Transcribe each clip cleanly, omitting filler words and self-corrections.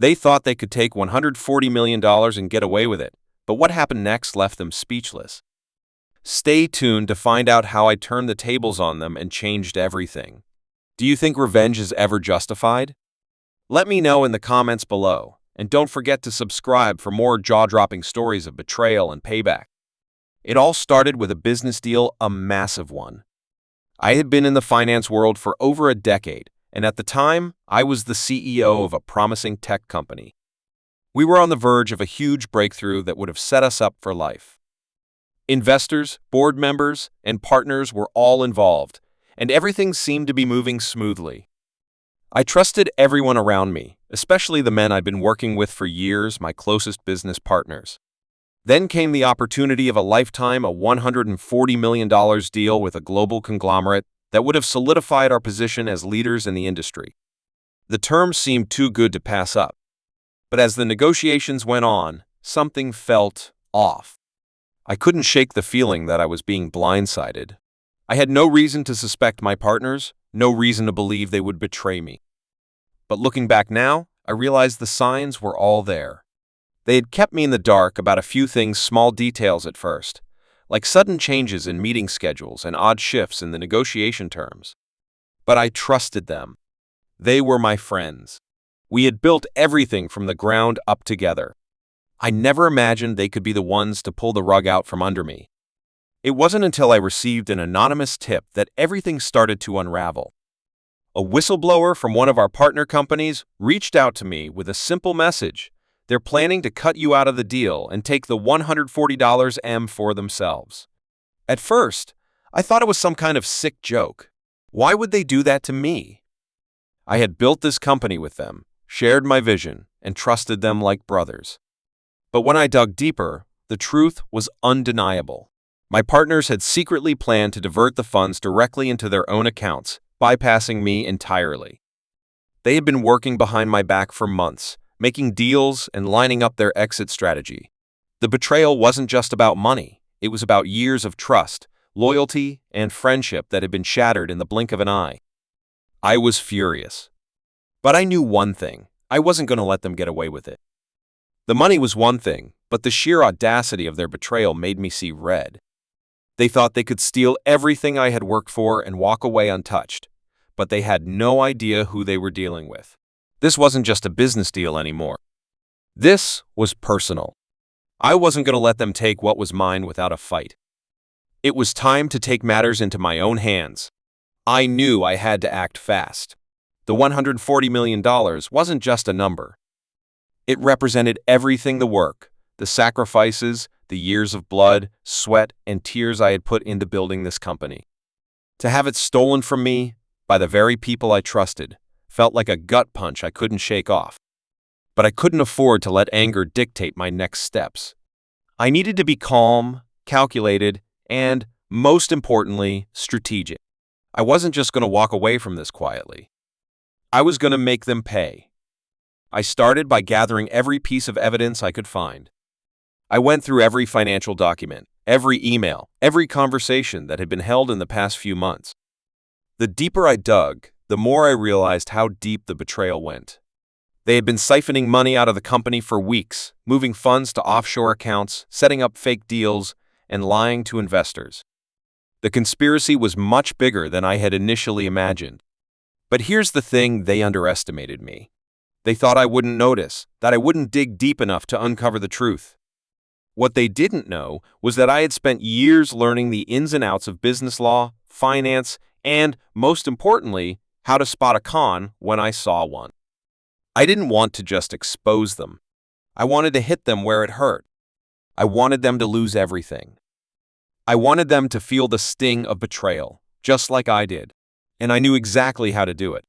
They thought they could take $140 million and get away with it, but what happened next left them speechless. Stay tuned to find out how I turned the tables on them and changed everything. Do you think revenge is ever justified? Let me know in the comments below, and don't forget to subscribe for more jaw-dropping stories of betrayal and payback. It all started with a business deal, a massive one. I had been in the finance world for over a decade, and at the time, I was the CEO of a promising tech company. We were on the verge of a huge breakthrough that would have set us up for life. Investors, board members, and partners were all involved, and everything seemed to be moving smoothly. I trusted everyone around me, especially the men I'd been working with for years, my closest business partners. Then came the opportunity of a lifetime, a $140 million deal with a global conglomerate that would have solidified our position as leaders in the industry. The terms seemed too good to pass up. But as the negotiations went on, something felt off. I couldn't shake the feeling that I was being blindsided. I had no reason to suspect my partners, no reason to believe they would betray me. But looking back now, I realized the signs were all there. They had kept me in the dark about a few things, small details at first, like sudden changes in meeting schedules and odd shifts in the negotiation terms. But I trusted them. They were my friends. We had built everything from the ground up together. I never imagined they could be the ones to pull the rug out from under me. It wasn't until I received an anonymous tip that everything started to unravel. A whistleblower from one of our partner companies reached out to me with a simple message. They're planning to cut you out of the deal and take the $140 for themselves. At first, I thought it was some kind of sick joke. Why would they do that to me? I had built this company with them, shared my vision, and trusted them like brothers. But when I dug deeper, the truth was undeniable. My partners had secretly planned to divert the funds directly into their own accounts, bypassing me entirely. They had been working behind my back for months, making deals and lining up their exit strategy. The betrayal wasn't just about money. It was about years of trust, loyalty, and friendship that had been shattered in the blink of an eye. I was furious. But I knew one thing. I wasn't going to let them get away with it. The money was one thing, but the sheer audacity of their betrayal made me see red. They thought they could steal everything I had worked for and walk away untouched, but they had no idea who they were dealing with. This wasn't just a business deal anymore. This was personal. I wasn't going to let them take what was mine without a fight. It was time to take matters into my own hands. I knew I had to act fast. The $140 million wasn't just a number. It represented everything: the work, the sacrifices, the years of blood, sweat, and tears I had put into building this company. To have it stolen from me by the very people I trusted felt like a gut punch I couldn't shake off. But I couldn't afford to let anger dictate my next steps. I needed to be calm, calculated, and, most importantly, strategic. I wasn't just going to walk away from this quietly. I was going to make them pay. I started by gathering every piece of evidence I could find. I went through every financial document, every email, every conversation that had been held in the past few months. The deeper I dug, the more I realized how deep the betrayal went. They had been siphoning money out of the company for weeks, moving funds to offshore accounts, setting up fake deals, and lying to investors. The conspiracy was much bigger than I had initially imagined. But here's the thing: they underestimated me. They thought I wouldn't notice, that I wouldn't dig deep enough to uncover the truth. What they didn't know was that I had spent years learning the ins and outs of business law, finance, and, most importantly, how to spot a con when I saw one. I didn't want to just expose them. I wanted to hit them where it hurt. I wanted them to lose everything. I wanted them to feel the sting of betrayal, just like I did. And I knew exactly how to do it.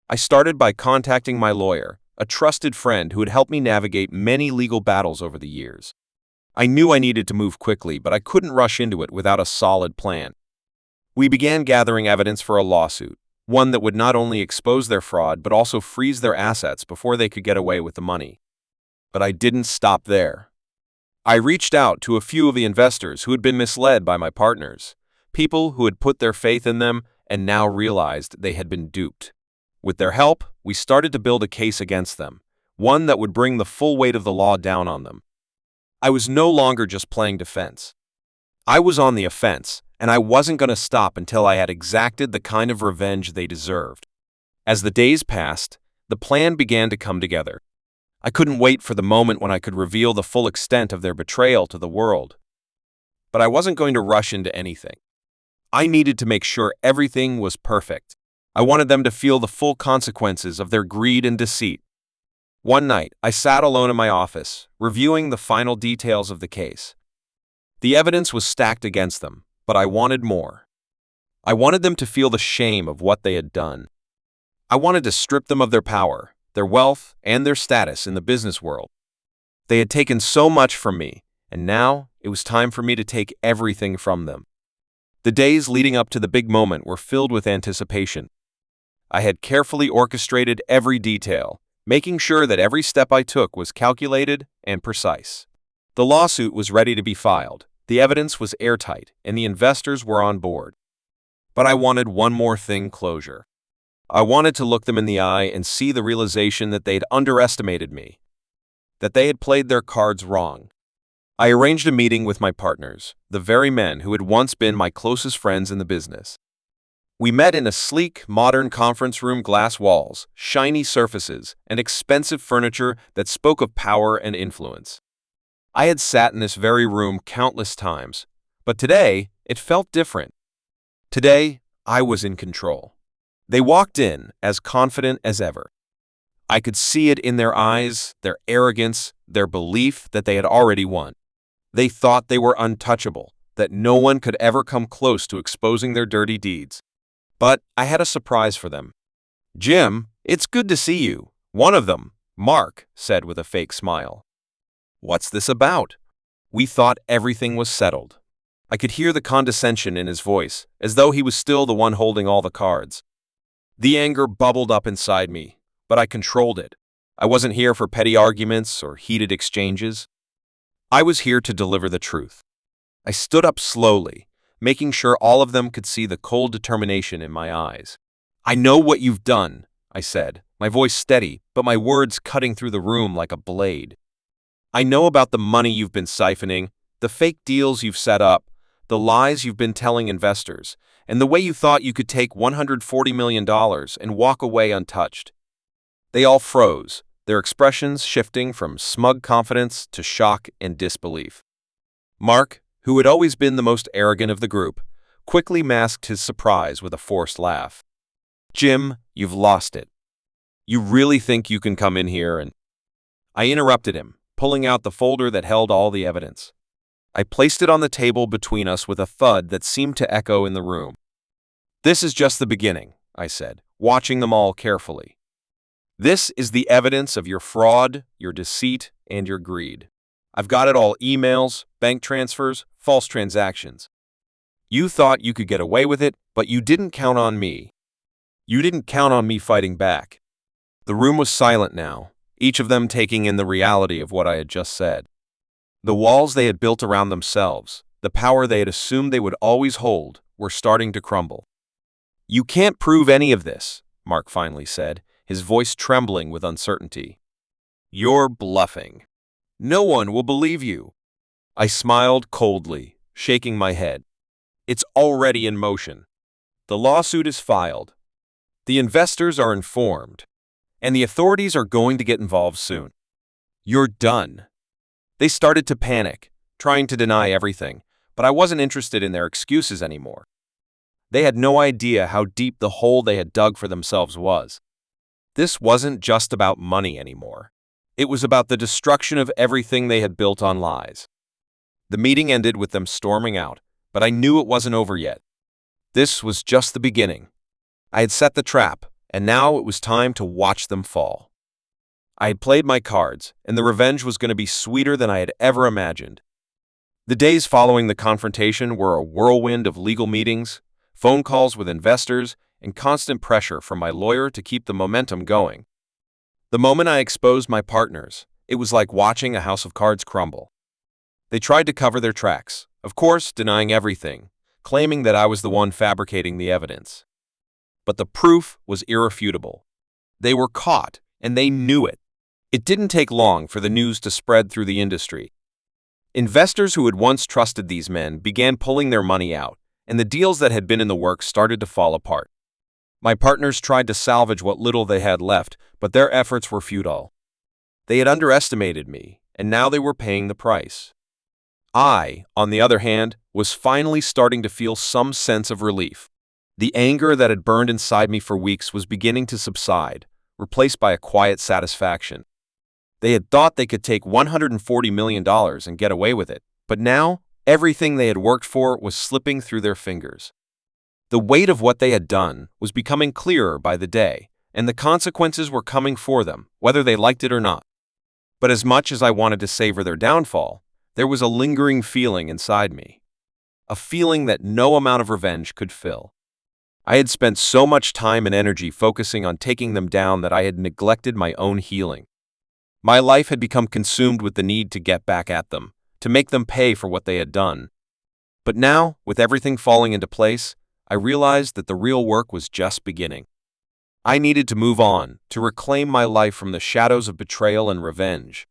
I started by contacting my lawyer, a trusted friend who had helped me navigate many legal battles over the years. I knew I needed to move quickly, but I couldn't rush into it without a solid plan. We began gathering evidence for a lawsuit, one that would not only expose their fraud but also freeze their assets before they could get away with the money. But I didn't stop there. I reached out to a few of the investors who had been misled by my partners, people who had put their faith in them and now realized they had been duped. With their help, we started to build a case against them. one that would bring the full weight of the law down on them. I was no longer just playing defense. I was on the offense, and I wasn't going to stop until I had exacted the kind of revenge they deserved. As the days passed, the plan began to come together. I couldn't wait for the moment when I could reveal the full extent of their betrayal to the world. But I wasn't going to rush into anything. I needed to make sure everything was perfect. I wanted them to feel the full consequences of their greed and deceit. One night, I sat alone in my office, reviewing the final details of the case. The evidence was stacked against them, but I wanted more. I wanted them to feel the shame of what they had done. I wanted to strip them of their power, their wealth, and their status in the business world. They had taken so much from me, and now it was time for me to take everything from them. The days leading up to the big moment were filled with anticipation. I had carefully orchestrated every detail, making sure that every step I took was calculated and precise. The lawsuit was ready to be filed, the evidence was airtight, and the investors were on board. But I wanted one more thing: closure. I wanted to look them in the eye and see the realization that they'd underestimated me, that they had played their cards wrong. I arranged a meeting with my partners, the very men who had once been my closest friends in the business. We met in a sleek, modern conference room, glass walls, shiny surfaces, and expensive furniture that spoke of power and influence. I had sat in this very room countless times, but today it felt different. Today, I was in control. They walked in as confident as ever. I could see it in their eyes, their arrogance, their belief that they had already won. They thought they were untouchable, that no one could ever come close to exposing their dirty deeds. But I had a surprise for them. "Jim, it's good to see you," one of them, Mark, said with a fake smile. "What's this about?" We thought everything was settled. I could hear the condescension in his voice, as though he was still the one holding all the cards. The anger bubbled up inside me, but I controlled it. I wasn't here for petty arguments or heated exchanges. I was here to deliver the truth. I stood up slowly, making sure all of them could see the cold determination in my eyes. "I know what you've done," I said, my voice steady, but my words cutting through the room like a blade. "I know about the money you've been siphoning, the fake deals you've set up, the lies you've been telling investors, and the way you thought you could take $140 million and walk away untouched." They all froze, their expressions shifting from smug confidence to shock and disbelief. Mark, who had always been the most arrogant of the group, quickly masked his surprise with a forced laugh. "Jim, you've lost it. You really think you can come in here and—" I interrupted him, pulling out the folder that held all the evidence. I placed it on the table between us with a thud that seemed to echo in the room. "This is just the beginning," I said, watching them all carefully. "This is the evidence of your fraud, your deceit, and your greed. I've got it all: emails, bank transfers, false transactions. You thought you could get away with it, but you didn't count on me. You didn't count on me fighting back." The room was silent now, each of them taking in the reality of what I had just said. The walls they had built around themselves, the power they had assumed they would always hold, were starting to crumble. "You can't prove any of this," Mark finally said, his voice trembling with uncertainty. "You're bluffing. No one will believe you." I smiled coldly, shaking my head. "It's already in motion. The lawsuit is filed. The investors are informed. And the authorities are going to get involved soon. You're done." They started to panic, trying to deny everything, but I wasn't interested in their excuses anymore. They had no idea how deep the hole they had dug for themselves was. This wasn't just about money anymore. It was about the destruction of everything they had built on lies. The meeting ended with them storming out, but I knew it wasn't over yet. This was just the beginning. I had set the trap, and now it was time to watch them fall. I had played my cards, and the revenge was going to be sweeter than I had ever imagined. The days following the confrontation were a whirlwind of legal meetings, phone calls with investors, and constant pressure from my lawyer to keep the momentum going. The moment I exposed my partners, it was like watching a house of cards crumble. They tried to cover their tracks, of course, denying everything, claiming that I was the one fabricating the evidence. But the proof was irrefutable. They were caught, and they knew it. It didn't take long for the news to spread through the industry. Investors who had once trusted these men began pulling their money out, and the deals that had been in the works started to fall apart. My partners tried to salvage what little they had left, but their efforts were futile. They had underestimated me, and now they were paying the price. I, on the other hand, was finally starting to feel some sense of relief. The anger that had burned inside me for weeks was beginning to subside, replaced by a quiet satisfaction. They had thought they could take $140 million and get away with it, but now everything they had worked for was slipping through their fingers. The weight of what they had done was becoming clearer by the day, and the consequences were coming for them, whether they liked it or not. But as much as I wanted to savor their downfall, there was a lingering feeling inside me. A feeling that no amount of revenge could fill. I had spent so much time and energy focusing on taking them down that I had neglected my own healing. My life had become consumed with the need to get back at them, to make them pay for what they had done. But now, with everything falling into place, I realized that the real work was just beginning. I needed to move on, to reclaim my life from the shadows of betrayal and revenge.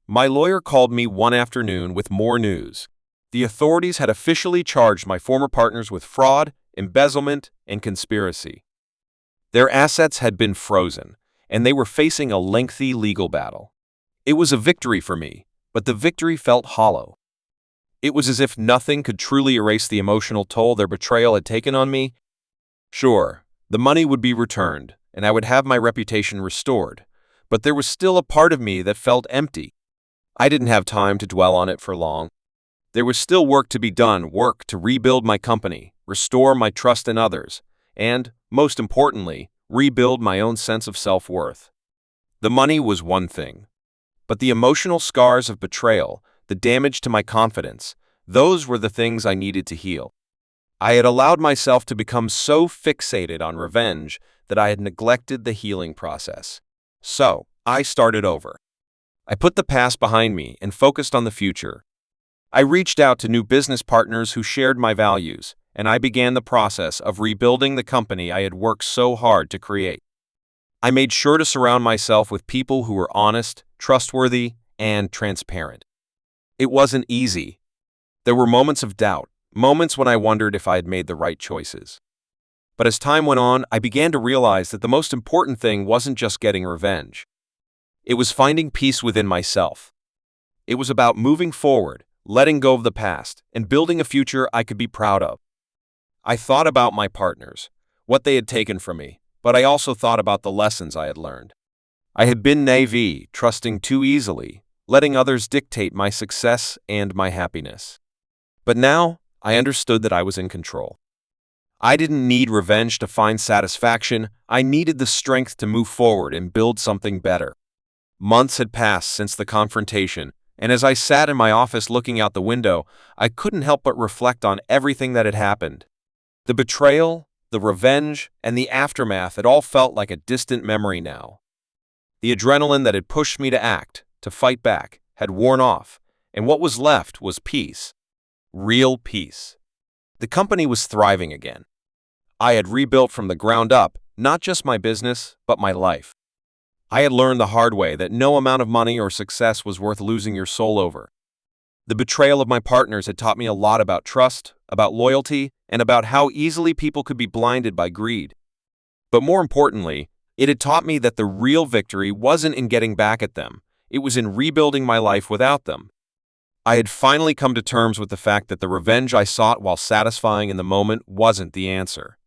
My lawyer called me one afternoon with more news. The authorities had officially charged my former partners with fraud, embezzlement, and conspiracy. Their assets had been frozen, and they were facing a lengthy legal battle. It was a victory for me, but the victory felt hollow. It was as if nothing could truly erase the emotional toll their betrayal had taken on me. Sure, the money would be returned, and I would have my reputation restored, but there was still a part of me that felt empty. I didn't have time to dwell on it for long. There was still work to be done, work to rebuild my company, restore my trust in others, and, most importantly, rebuild my own sense of self-worth. The money was one thing, but the emotional scars of betrayal, the damage to my confidence, those were the things I needed to heal. I had allowed myself to become so fixated on revenge that I had neglected the healing process. So, I started over. I put the past behind me and focused on the future. I reached out to new business partners who shared my values, and I began the process of rebuilding the company I had worked so hard to create. I made sure to surround myself with people who were honest, trustworthy, and transparent. It wasn't easy. There were moments of doubt, moments when I wondered if I had made the right choices. But as time went on, I began to realize that the most important thing wasn't just getting revenge. It was finding peace within myself. It was about moving forward, letting go of the past, and building a future I could be proud of. I thought about my partners, what they had taken from me, but I also thought about the lessons I had learned. I had been naive, trusting too easily, letting others dictate my success and my happiness. But now, I understood that I was in control. I didn't need revenge to find satisfaction. I needed the strength to move forward and build something better. Months had passed since the confrontation, and as I sat in my office looking out the window, I couldn't help but reflect on everything that had happened. The betrayal, the revenge, and the aftermath, it all felt like a distant memory now. The adrenaline that had pushed me to act, to fight back, had worn off, and what was left was peace. Real peace. The company was thriving again. I had rebuilt from the ground up, not just my business, but my life. I had learned the hard way that no amount of money or success was worth losing your soul over. The betrayal of my partners had taught me a lot about trust, about loyalty, and about how easily people could be blinded by greed. But more importantly, it had taught me that the real victory wasn't in getting back at them. It was in rebuilding my life without them. I had finally come to terms with the fact that the revenge I sought while satisfying in the moment wasn't the answer.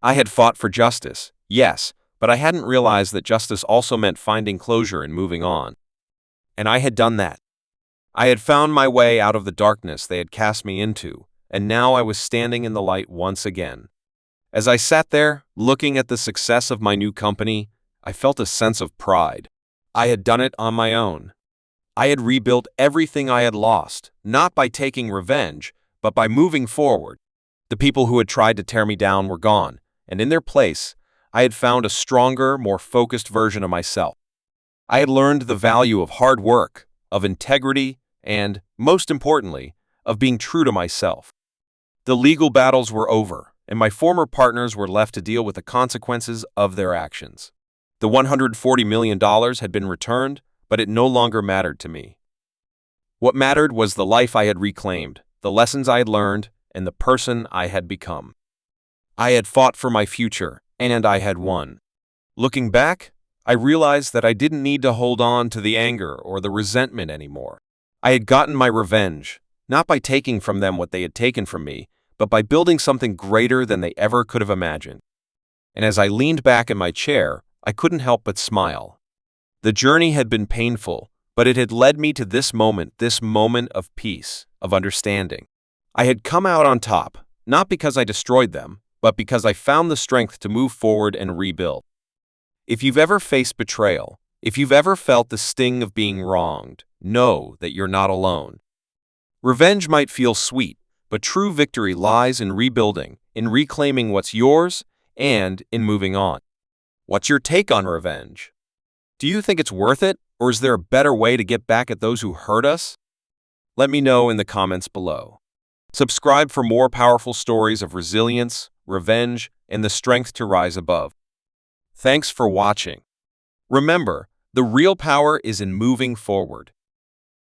I had fought for justice, yes, but I hadn't realized that justice also meant finding closure and moving on. And I had done that. I had found my way out of the darkness they had cast me into, and now I was standing in the light once again. As I sat there, looking at the success of my new company, I felt a sense of pride. I had done it on my own. I had rebuilt everything I had lost, not by taking revenge, but by moving forward. The people who had tried to tear me down were gone, and in their place, I had found a stronger, more focused version of myself. I had learned the value of hard work, of integrity, and, most importantly, of being true to myself. The legal battles were over, and my former partners were left to deal with the consequences of their actions. The $140 million had been returned, but it no longer mattered to me. What mattered was the life I had reclaimed, the lessons I had learned, and the person I had become. I had fought for my future, and I had won. Looking back, I realized that I didn't need to hold on to the anger or the resentment anymore. I had gotten my revenge, not by taking from them what they had taken from me, but by building something greater than they ever could have imagined. And as I leaned back in my chair, I couldn't help but smile. The journey had been painful, but it had led me to this moment of peace, of understanding. I had come out on top, not because I destroyed them, but because I found the strength to move forward and rebuild. If you've ever faced betrayal, if you've ever felt the sting of being wronged, know that you're not alone. Revenge might feel sweet, but true victory lies in rebuilding, in reclaiming what's yours, and in moving on. What's your take on revenge? Do you think it's worth it, or is there a better way to get back at those who hurt us? Let me know in the comments below. Subscribe for more powerful stories of resilience, revenge, and the strength to rise above. Thanks for watching. Remember, the real power is in moving forward.